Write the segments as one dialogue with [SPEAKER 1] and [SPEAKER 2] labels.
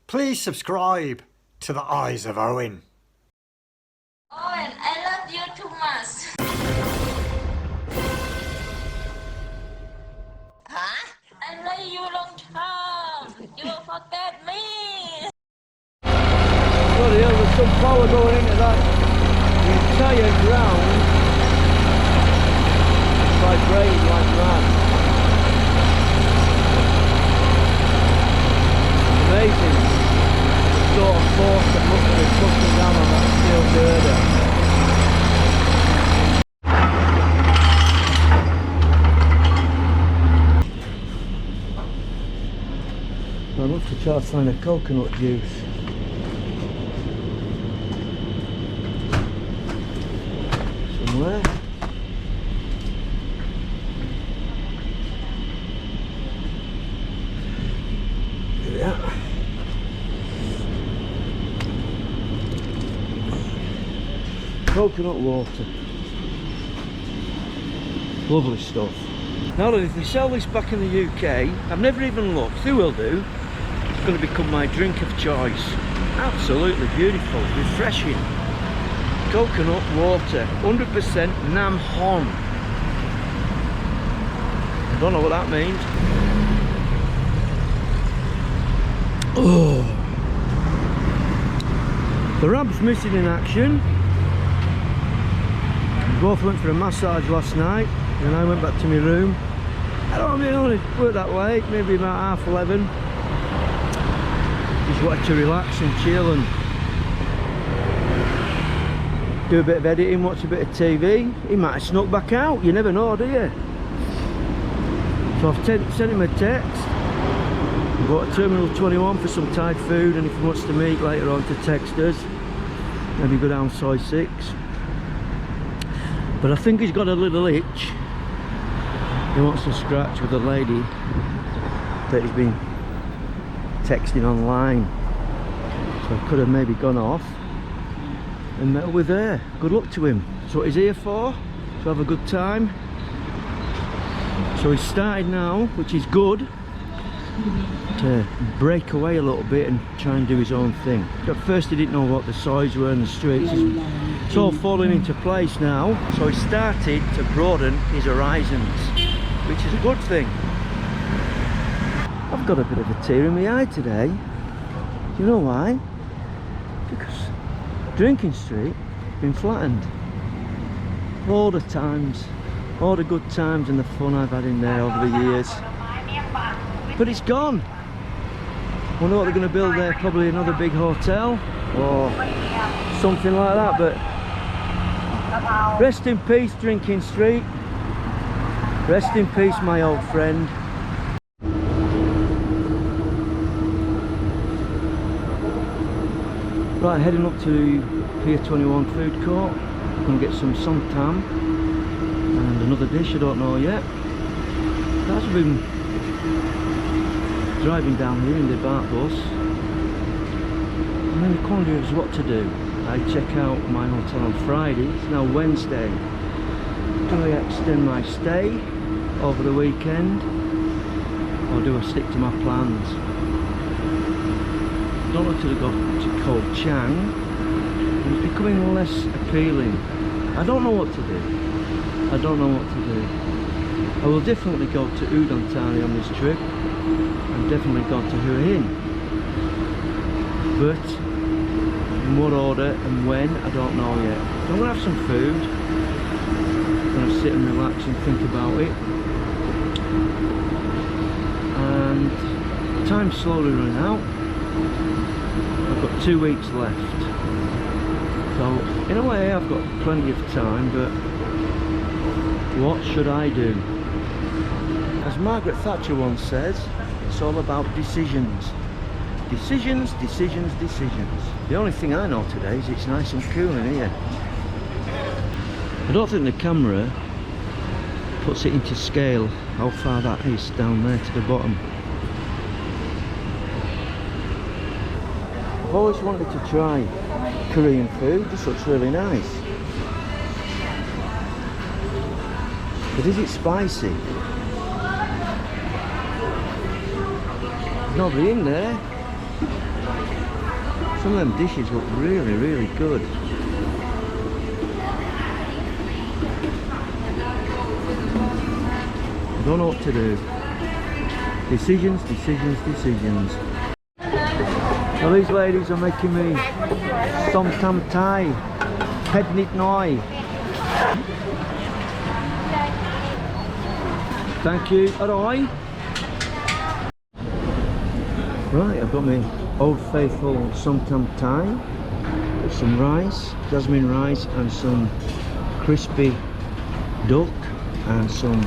[SPEAKER 1] Please subscribe to the Eyes of Owen.
[SPEAKER 2] Owen, I love you too much. Huh? I love you long time. You will forget me.
[SPEAKER 3] Bloody hell, there's some power going into that entire ground. It's vibrating like mad. Amazing. Sort of force that must have been pushing down on that steel girder. I'd love to try to find a coconut juice. Somewhere. Here we are. Coconut water. Lovely stuff. Now that if they sell this back in the UK, I've never even looked, who will do? It's going to become my drink of choice. Absolutely beautiful, refreshing. Coconut water, 100% Nam Hon. I don't know what that means. Oh, the Rab's missing in action. We both went for a massage last night, and I went back to my room. I don't really work that late, maybe about 11:30. Just wanted to relax and chill and do a bit of editing, watch a bit of TV. He might have snuck back out, you never know, do you? So I've sent him a text. I've got a Terminal 21 for some Thai food, and if he wants to meet later on to text us, maybe go down Soy 6. But I think he's got a little itch. He wants to scratch with a lady that he's been texting online. So I could have maybe gone off and met with her. Good luck to him. That's what he's here for, to have a good time. So he's started now, which is good, to break away a little bit and try and do his own thing. At first he didn't know what the size were in the streets. It's all falling into place now. So he started to broaden his horizons, which is a good thing. I've got a bit of a tear in my eye today. Do you know why? Because Drinking Street has been flattened. All the times, all the good times and the fun I've had in there over the years. But it's gone. I wonder what they're going to build there, probably another big hotel or something like that. But rest in peace, Drinking Street. Rest in peace, my old friend. Right, heading up to Pier 21 food court. Gonna get some tam and another dish I don't know yet. That's been driving down here in the BART bus. I'm in the quandary of what to do. I check out my hotel on Friday. It's now Wednesday. Do I extend my stay over the weekend, or do I stick to my plans? I don't want to go to Koh Chang. It's becoming less appealing. I don't know what to do. I don't know what to do. I will definitely go to Udon Thani on this trip, and definitely go to Hua Hin. But in what order and when, I don't know yet. So I'm going to have some food. I'm going to sit and relax and think about it. And time's slowly running out. I've got 2 weeks left. So in a way I've got plenty of time, but what should I do? As Margaret Thatcher once says, it's all about decisions. Decisions, decisions, decisions. The only thing I know today is it's nice and cool in here. I don't think the camera puts it into scale how far that is down there to the bottom. I've always wanted to try Korean food, this looks really nice. But is it spicy? There's nobody in there. Some of them dishes look really, really good. Don't know what to do. Decisions, decisions, decisions. Well, these ladies are making me som tam Thai, head nit noi. Thank you. Alright. Right, I've got my Old Faithful som tam Thai with some rice, jasmine rice, and some crispy duck and some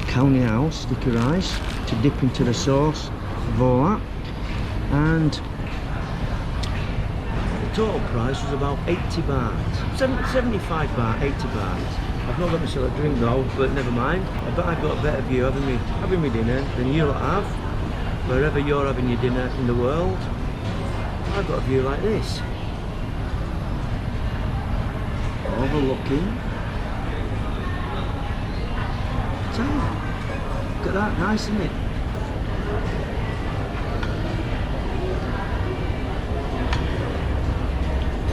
[SPEAKER 3] county house sticky rice to dip into the sauce of all that. And the total price was about 80 baht, 75 baht, 80 baht. I've not got myself a drink though, but never mind. I bet I've got a better view having me dinner than you'll have. Wherever you're having your dinner in the world, I've got a view like this. Overlooking. Look at that, nice, isn't it?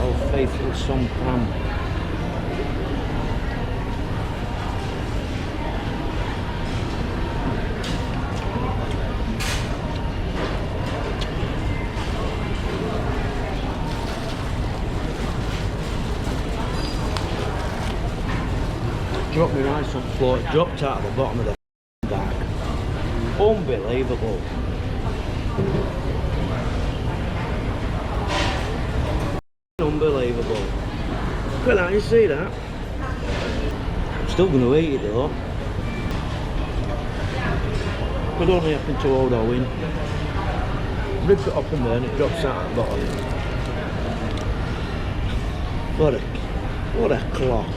[SPEAKER 3] Old Faithful som tam. Dropped my rice on the floor, it dropped out of the bottom of the bag. Unbelievable. Unbelievable. Look at that, you see that? I'm still going to eat it though. Could only happen to old Owen. Rip it up and then it drops out at the bottom. What a clock.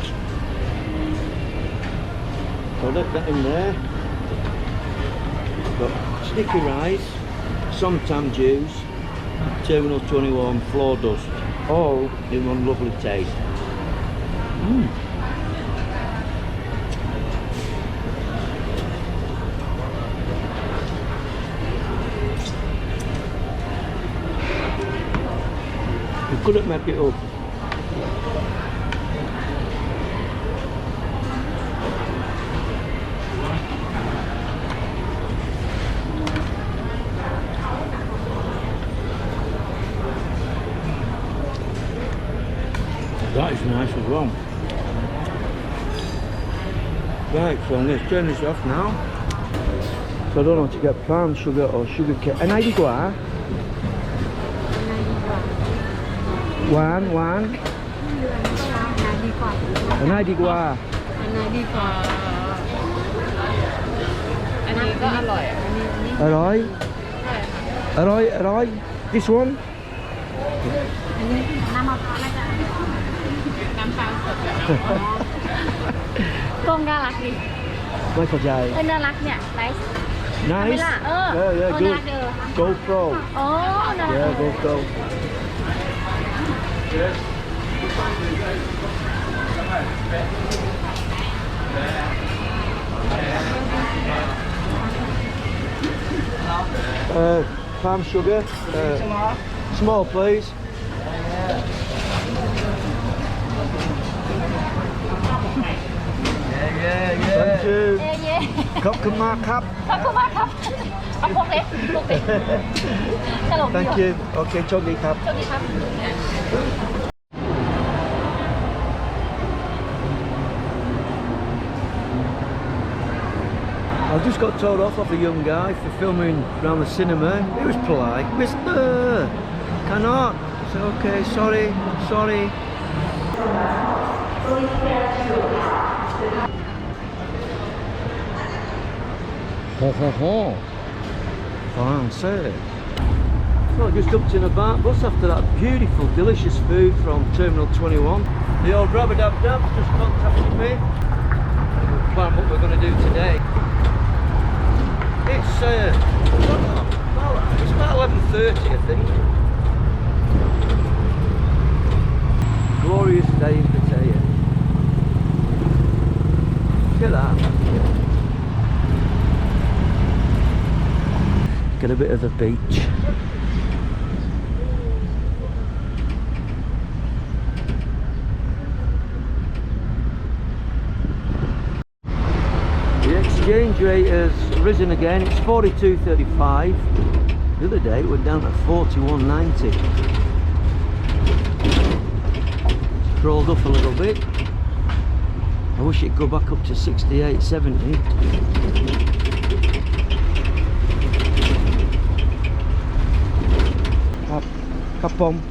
[SPEAKER 3] I'll let that in there. Got sticky rice, som tam juice, Terminal 21 floor dust, all in one lovely taste. You couldn't make it up. That is nice as well. Right, so I'm going to turn this off now. So I don't know how to get palm sugar or sugar cane. Anh đi quả. One. Anh đi quả. Alright. This one.
[SPEAKER 4] น้ำมะพร้าวน่าจะน้ำเปล่าสดกงน่ารักดิ
[SPEAKER 3] ไม่เข้าใจ
[SPEAKER 4] น่ารักเนี่ยไลฟ์
[SPEAKER 3] Nice.
[SPEAKER 4] Yeah,
[SPEAKER 3] good. GoPro.
[SPEAKER 4] โอ้น่ารัก
[SPEAKER 3] Yeah, GoPro. Palm sugar. Small, please. Yeah. Thank you. ขอบคุณมากครับ
[SPEAKER 4] ขอบคุณมากครับเอาพวกเล็กตลกดี
[SPEAKER 3] Thank you. Okay, โชคดีครับ
[SPEAKER 4] โชคดีครับ
[SPEAKER 3] I just got told off a young guy for filming around the cinema. He was polite. Mister, cannot. I said, okay, sorry. Ho. Fancy. Well, I just jumped in a bus after that beautiful, delicious food from Terminal 21. The old rubber-dub-dub just contacted me. We'll plan what we're going to do today. It's about 11:30, I think. Glorious day in Pattaya. Look at that. Get a bit of the beach. exchange rate has risen again. It's 42.35. The other day it went down to 41.90. It's crawled up a little bit. I wish it'd go back up to 68.70. Cap on.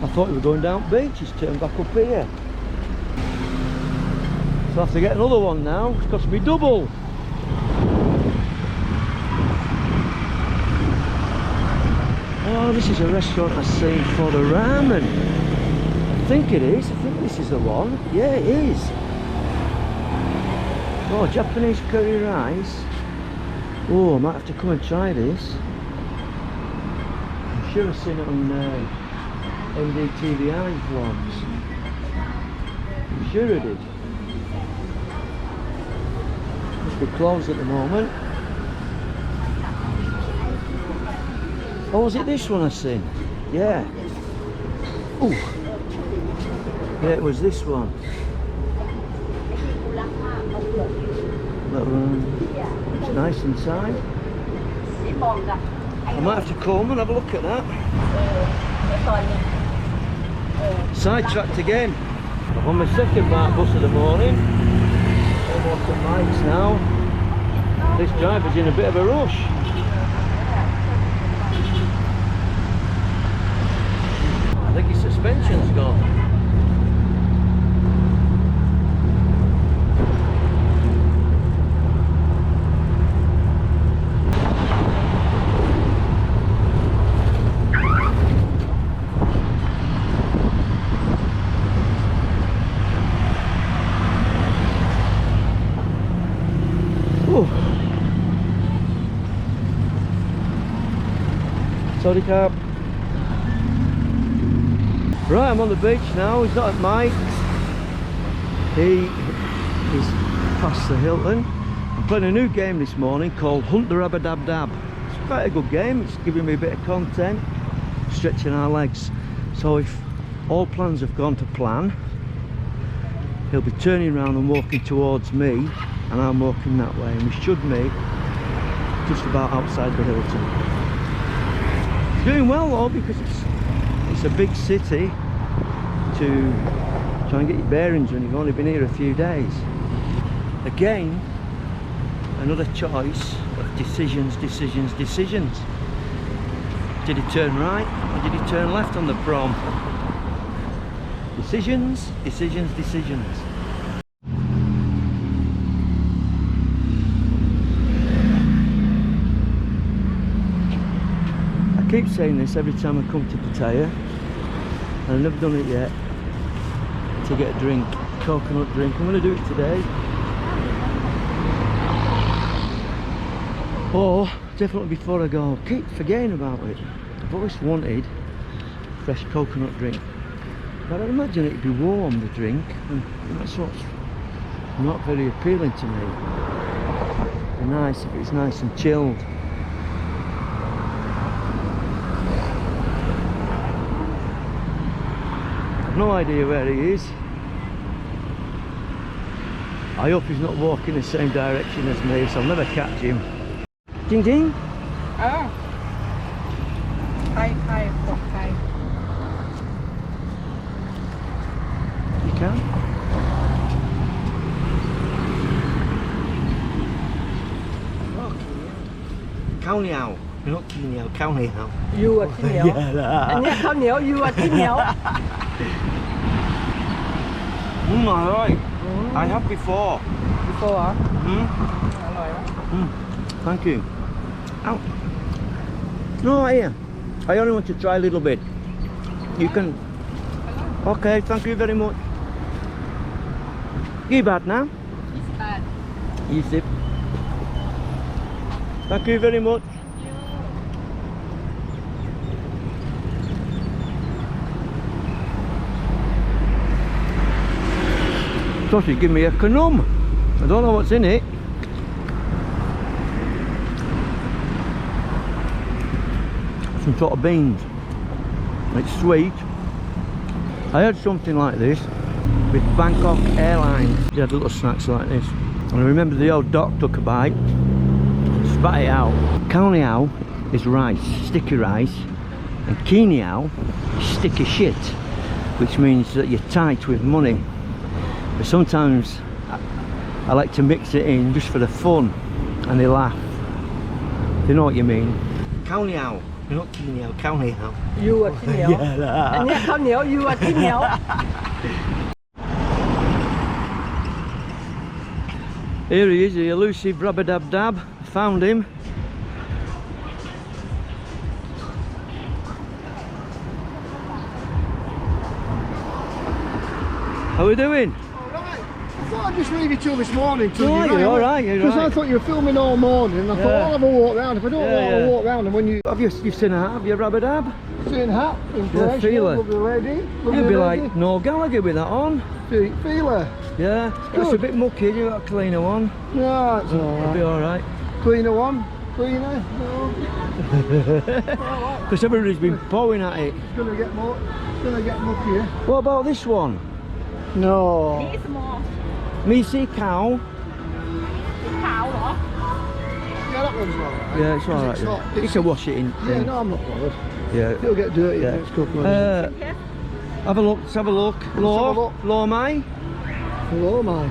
[SPEAKER 3] I thought we were going down beach. It's turned back up here. So I have to get another one now. It's cost me double. Oh, this is a restaurant I've seen for the ramen. I think it is. I think this is the one. Yeah, it is. Oh, Japanese curry rice. Oh, I might have to come and try this. I'm sure I've seen it on MDTVI vlogs. I'm sure I did. Must be closed at the moment. Oh, was it this one I seen? Yeah. Ooh. Yeah, it was this one. It's nice inside. I might have to come and have a look at that. Sidetracked again. I'm on my second night bus of the morning. Almost at nights now. This driver's in a bit of a rush. I think his suspension's gone. Sorry, Cap. Right, I'm on the beach now. He's not at Mike's. He is past the Hilton. I'm playing a new game this morning called Hunt the Rabadab Dab. It's quite a good game. It's giving me a bit of content, stretching our legs. So if all plans have gone to plan, he'll be turning around and walking towards me, and I'm walking that way, and we should meet just about outside the Hilton. Doing well though, because it's a big city to try and get your bearings when you've only been here a few days. Again, another choice of decisions. Did he turn right or did he turn left on the prom? Decisions. I keep saying this every time I come to Pattaya, and I've never done it yet, to get a drink, coconut drink. I'm going to do it today. Or definitely before I go. I keep forgetting about it. I've always wanted fresh coconut drink, but I'd imagine it'd be warm, the drink, and that's what's not very appealing to me. It'd be nice if it's nice and chilled. No idea where he is. I hope he's not walking the same direction as me, so I'll never catch him. Ding ding.
[SPEAKER 5] Hi, Pop, hi.
[SPEAKER 3] You can. Khao niao. Not khao niao, khao niao.
[SPEAKER 5] You are Thai niao. Anh nhé, khao niao, you are Thai niao.
[SPEAKER 3] Alright. I have before.
[SPEAKER 5] Before hả? Alright.
[SPEAKER 3] Thank you. Ow. No, here. I only want to try a little bit. You can. Okay, thank you very much.กี่บาทนะ20 Thank you very much. Thought he'd give me a kanum. I don't know what's in it. Some sort of beans. It's sweet. I had something like this with Bangkok Airlines. They had little snacks like this. And I remember the old doc took a bite, spat it out. Khao niao is rice, sticky rice, and ki niao is sticky shit, which means that you're tight with money. But sometimes I like to mix it in just for the fun, and they laugh. You know what you mean? Khao niao, not ki niao, khao niao.
[SPEAKER 5] You are thịt nhiều. Anh nhé khao nhiều, you are thịt nhiều.
[SPEAKER 3] Here he is, the elusive Rub-a-Dab-Dab. Found him. How are we doing?
[SPEAKER 6] Alright, I thought I'd just leave you till this morning.
[SPEAKER 3] No, you're alright, you're
[SPEAKER 6] Because I
[SPEAKER 3] right.
[SPEAKER 6] thought you were filming all morning and I thought I'll have a walk round. If I don't
[SPEAKER 3] Yeah.
[SPEAKER 6] walk round and when you
[SPEAKER 3] You've seen her, have you, Rub-a-Dab?
[SPEAKER 6] seen hat, inspirational,
[SPEAKER 3] feeler.
[SPEAKER 6] lovely lady. Lovely
[SPEAKER 3] You'd be
[SPEAKER 6] lady.
[SPEAKER 3] like Noel Gallagher with that on.
[SPEAKER 6] Feeler.
[SPEAKER 3] Yeah, it's a
[SPEAKER 6] Good.
[SPEAKER 3] bit mucky, you got a cleaner one.
[SPEAKER 6] No, it's
[SPEAKER 3] It'll be
[SPEAKER 6] alright.
[SPEAKER 3] alright.
[SPEAKER 6] Cleaner one. Cleaner. No.
[SPEAKER 3] Because everybody's been pawing at it.
[SPEAKER 6] It's gonna get more. It's gonna get muckier.
[SPEAKER 3] What about this one?
[SPEAKER 6] No.
[SPEAKER 4] This small.
[SPEAKER 3] Me see cow.
[SPEAKER 4] ขาวเหรอ
[SPEAKER 6] Yeah, that one's alright.
[SPEAKER 3] Yeah, it's alright.
[SPEAKER 6] not-
[SPEAKER 3] You can wash it in.
[SPEAKER 6] Yeah, no, I'm not bothered.
[SPEAKER 3] Yeah.
[SPEAKER 6] It'll get dirty
[SPEAKER 3] Yeah.
[SPEAKER 6] in the next couple of minutes.
[SPEAKER 3] Have a look, let's have a look.
[SPEAKER 6] have a
[SPEAKER 3] Law,
[SPEAKER 6] look.
[SPEAKER 3] Law Mai.
[SPEAKER 6] Hello, my.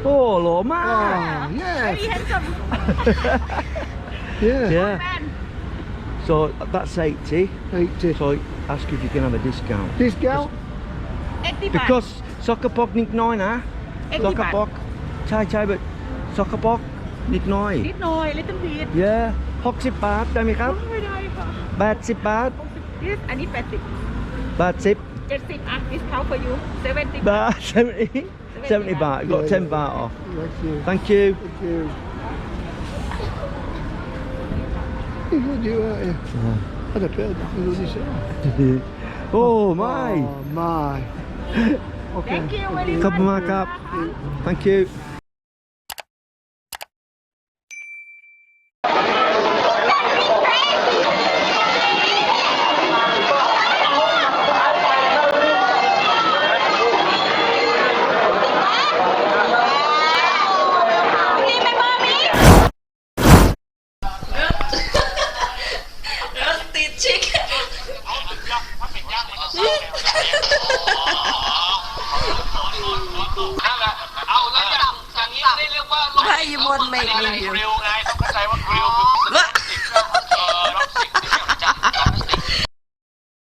[SPEAKER 3] Oh, Law Mai.
[SPEAKER 6] Oh, yes.
[SPEAKER 4] Very handsome
[SPEAKER 6] Yeah.
[SPEAKER 3] Yeah.
[SPEAKER 4] man.
[SPEAKER 3] So that's 80.
[SPEAKER 6] 80.
[SPEAKER 3] So ask if you can have a discount.
[SPEAKER 6] Discount?
[SPEAKER 4] 80 บาท
[SPEAKER 3] Because soccer pop nick noi na.
[SPEAKER 4] 80
[SPEAKER 3] Soccer
[SPEAKER 4] บาท
[SPEAKER 3] pop. Chai but soccer pop nick
[SPEAKER 4] นิ
[SPEAKER 3] noi.
[SPEAKER 4] ดหน่อย little bit
[SPEAKER 3] Yeah. 60 baht ได้ไหมครับ
[SPEAKER 4] ไม่ได้ค่ะ
[SPEAKER 3] 80 baht.
[SPEAKER 4] This อันนี้80
[SPEAKER 3] 80
[SPEAKER 4] 70 อ่ะ discount for you 70
[SPEAKER 3] baht. 70. 70 baht. Got 10 baht off.
[SPEAKER 6] Bless you.
[SPEAKER 3] Thank you.
[SPEAKER 6] Thank you. You're good, you, aren't you? I'd have paid that for yourself.
[SPEAKER 3] Oh my.
[SPEAKER 6] Oh, my. Okay.
[SPEAKER 4] Thank you very much
[SPEAKER 3] ขอบคุณมากครับ Thank you.
[SPEAKER 2] Roasted chicken
[SPEAKER 7] นั่นแหละเอาแล้วอย่างนี้ได้เรียกว่า
[SPEAKER 2] Why you won't make me